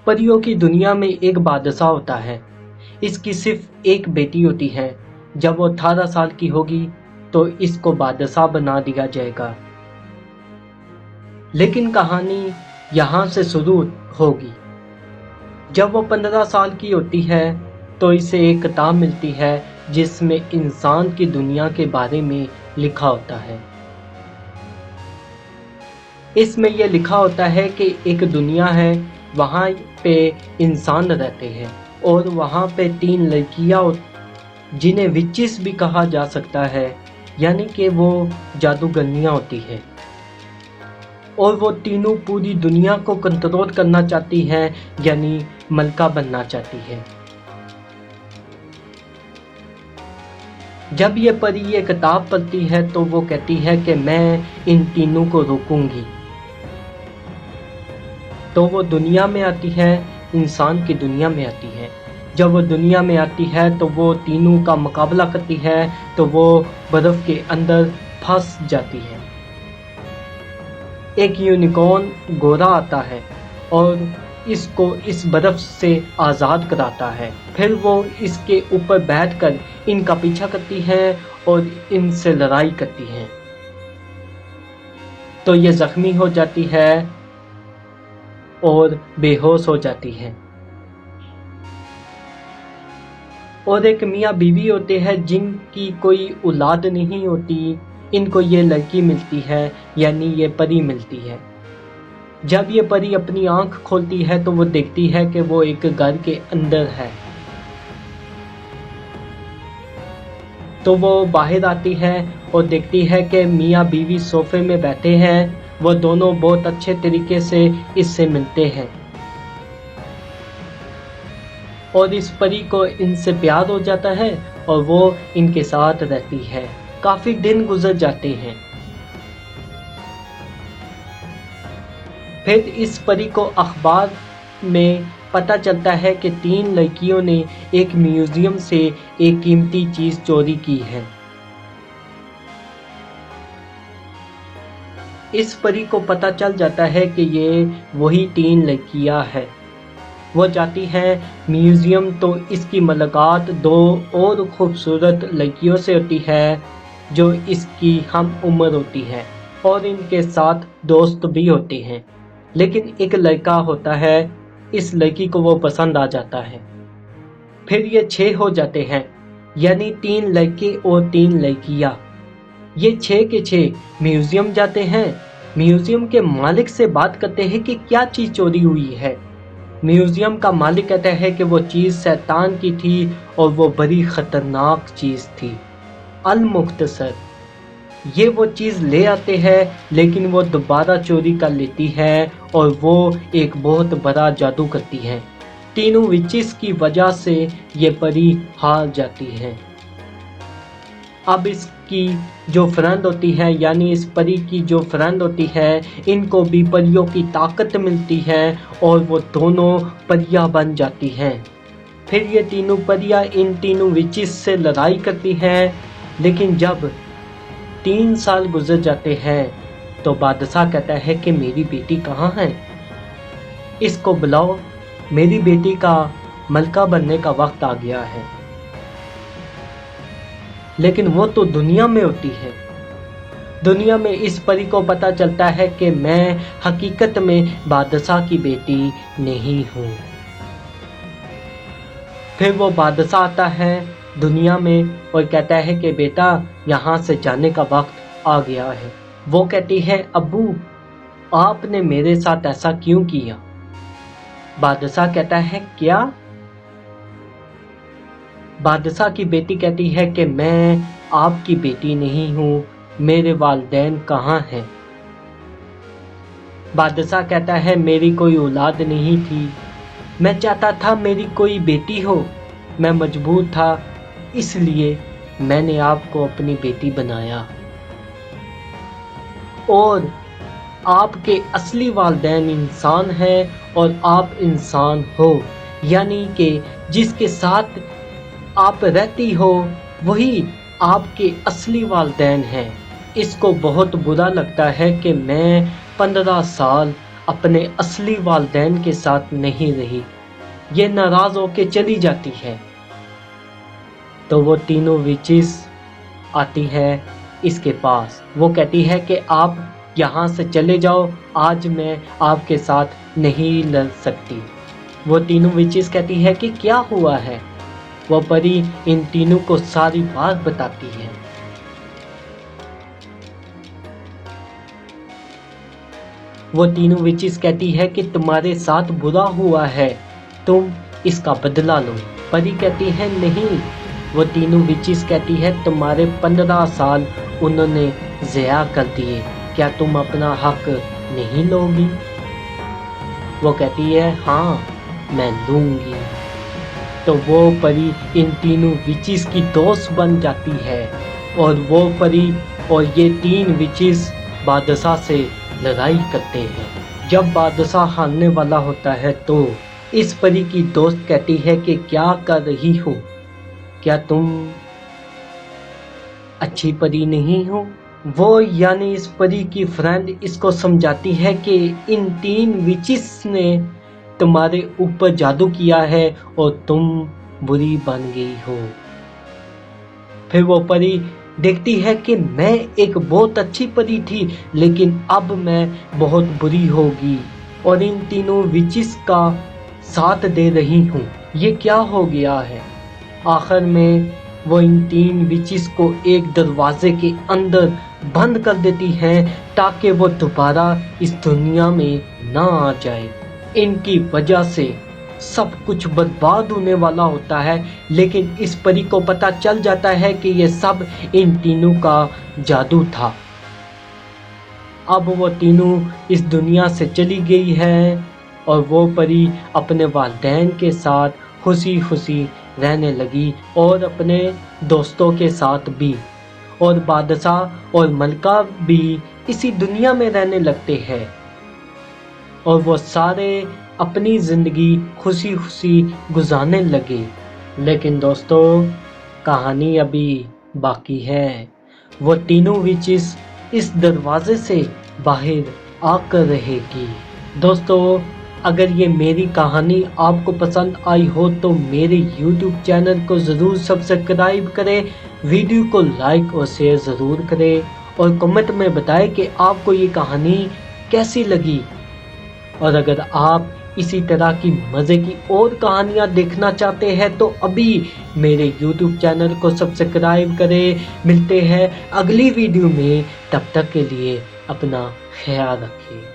परियों की दुनिया में एक बादशाह होता है। इसकी सिर्फ एक बेटी होती है। जब वो 18 साल की होगी तो इसको बादशाह बना दिया जाएगा। लेकिन कहानी यहाँ से शुरू होगी। जब वो 15 साल की होती है तो इसे एक किताब मिलती है जिसमें इंसान की दुनिया के बारे में लिखा होता है। इसमें यह लिखा होता है कि एक दुनिया है, वहाँ पे इंसान रहते हैं और वहाँ पे 3 लड़कियाँ जिन्हें विचिस भी कहा जा सकता है, यानी कि वो जादूगरनियाँ होती हैं और वो तीनों पूरी दुनिया को कंट्रोल करना चाहती हैं, यानी मलका बनना चाहती हैं। जब ये परी ये किताब पढ़ती है तो वो कहती है कि मैं इन तीनों को रोकूंगी। तो वो दुनिया में आती है, इंसान की दुनिया में आती है। जब वो दुनिया में आती है तो वो तीनों का मुकाबला करती है तो वो बर्फ के अंदर फंस जाती है। एक यूनिकॉर्न गोरा आता है और इसको इस बर्फ से आज़ाद कराता है। फिर वो इसके ऊपर बैठकर इनका पीछा करती है और इनसे लड़ाई करती है। तो ये जख्मी हो जाती है और बेहोश हो जाती है। और एक मियाँ बीवी होते हैं जिनकी कोई औलाद नहीं होती। इनको ये लड़की मिलती है, यानी ये परी मिलती है। जब ये परी अपनी आंख खोलती है तो वो देखती है कि वो एक घर के अंदर है। तो वो बाहर आती है और देखती है कि मियाँ बीवी सोफे में बैठे हैं। वो दोनों बहुत अच्छे तरीके से इससे मिलते हैं और इस परी को इनसे प्यार हो जाता है और वो इनके साथ रहती है। काफी दिन गुजर जाते हैं। फिर इस परी को अखबार में पता चलता है कि 3 लड़कियों ने एक म्यूजियम से एक कीमती चीज चोरी की है। इस परी को पता चल जाता है कि ये वही 3 लड़कियां हैं। वो जाती है म्यूजियम तो इसकी मुलाकात 2 और खूबसूरत लड़कियों से होती है जो इसकी हम उम्र होती है और इनके साथ दोस्त भी होते हैं। लेकिन एक लड़का होता है, इस लड़की को वो पसंद आ जाता है। फिर ये 6 हो जाते हैं, यानी 3 लड़के और 3 लड़कियां। ये 6 के 6 म्यूजियम जाते हैं। म्यूजियम के मालिक से बात करते हैं कि क्या चीज चोरी हुई है। म्यूजियम का मालिक कहता है कि वो चीज शैतान की थी और वो बड़ी खतरनाक चीज थी। अल-मुख्तसर ये वो चीज़ ले आते हैं, लेकिन वो दोबारा चोरी कर लेती है और वो एक बहुत बड़ा जादू करती है। तीनों विचिस की वजह से ये परी हार जाती है। अब इसकी जो फ्रेंड होती है, यानी इस परी की जो फ्रेंड होती है, इनको भी परियों की ताकत मिलती है और वो दोनों परियां बन जाती हैं। फिर ये तीनों परियां इन तीनों विचिस से लड़ाई करती हैं। लेकिन जब 3 साल गुजर जाते हैं तो बादशाह कहता है कि मेरी बेटी कहाँ है, इसको बुलाओ, मेरी बेटी का मलका बनने का वक्त आ गया है। लेकिन वो तो दुनिया में होती है। दुनिया में इस परी को पता चलता है कि मैं हकीकत में बादशाह की बेटी नहीं हूँ। फिर वो बादशाह आता है दुनिया में और कहता है कि बेटा यहाँ से जाने का वक्त आ गया है। वो कहती है अब्बू आपने मेरे साथ ऐसा क्यों किया। बादशाह कहता है क्या। बादशाह की बेटी कहती है कि मैं आपकी बेटी नहीं हूँ, मेरे वालिदैन कहाँ हैं। बादशाह कहता है मेरी कोई औलाद नहीं थी, मैं चाहता था मेरी कोई बेटी हो, मैं मजबूर था, इसलिए मैंने आपको अपनी बेटी बनाया। और आपके असली वालिदैन इंसान हैं और आप इंसान हो, यानी कि जिसके साथ आप रहती हो वही आपके असली वालिदैन हैं। इसको बहुत बुरा लगता है कि मैं 15 साल اپنے اصلی والدین کے ساتھ نہیں رہی، یہ ناراض ہو کے چلی جاتی ہے۔ تو وہ تینوں ویچز آتی ہے اس کے پاس، وہ کہتی ہے کہ آپ یہاں سے چلے جاؤ، آج میں آپ کے ساتھ نہیں لڑ سکتی۔ وہ تینوں ویچز کہتی ہے کہ کیا ہوا ہے؟ وہ پری ان تینوں کو ساری بات بتاتی ہے۔ وہ تینوں ویچز کہتی ہے کہ تمہارے ساتھ برا ہوا ہے، تم اس کا بدلہ لو۔ پری کہتی ہے نہیں۔ وہ تینوں ویچز کہتی ہے تمہارے 15 سال انہوں نے ضیاع کر دیے، کیا تم اپنا حق نہیں لو گی؟ وہ کہتی ہے ہاں میں لوں گی۔ تو وہ پری ان تینوں ویچز کی دوست بن جاتی ہے، اور وہ پری اور یہ 3 ویچز بادشاہ سے لڑائی کرتے ہیں۔ جب بادشاہ ہارنے والا ہوتا ہے تو اس پری کی دوست کہتی ہے کہ کیا کر رہی ہو؟ کیا تم اچھی پری نہیں ہو؟ وہ یعنی اس پری کی فرینڈ اس کو سمجھاتی ہے کہ ان 3 ویچز نے تمہارے اوپر جادو کیا ہے اور تم بری بن گئی ہو۔ پھر وہ پری دیکھتی ہے کہ میں ایک بہت اچھی پری تھی، لیکن اب میں بہت بری ہوگی اور ان تینوں ویچز کا ساتھ دے رہی ہوں، یہ کیا ہو گیا ہے؟ آخر میں وہ ان 3 ویچز کو ایک دروازے کے اندر بند کر دیتی ہیں تاکہ وہ دوبارہ اس دنیا میں نہ آ جائے۔ ان کی وجہ سے سب کچھ برباد ہونے والا ہوتا ہے، لیکن اس پری کو پتہ چل جاتا ہے کہ یہ سب ان تینوں کا جادو تھا۔ اب وہ تینوں اس دنیا سے چلی گئی ہے اور وہ پری اپنے والدین کے ساتھ خوشی خوشی رہنے لگی اور اپنے دوستوں کے ساتھ بھی، اور بادشاہ اور ملکہ بھی اسی دنیا میں رہنے لگتے ہیں، اور وہ سارے اپنی زندگی خوشی خوشی گزارنے لگے۔ لیکن دوستو کہانی ابھی باقی ہے، وہ تینوں ویچز اس دروازے سے باہر آ کر رہے گی۔ دوستو اگر یہ میری کہانی آپ کو پسند آئی ہو تو میرے YouTube چینل کو ضرور سبسکرائب کریں، ویڈیو کو لائک اور شیئر ضرور کریں، اور کمنٹ میں بتائیں کہ آپ کو یہ کہانی کیسی لگی۔ اور اگر آپ اسی طرح کی مزے کی اور کہانیاں دیکھنا چاہتے ہیں تو ابھی میرے YouTube چینل کو سبسکرائب کریں۔ ملتے ہیں اگلی ویڈیو میں، تب تک کے لیے اپنا خیال رکھیں۔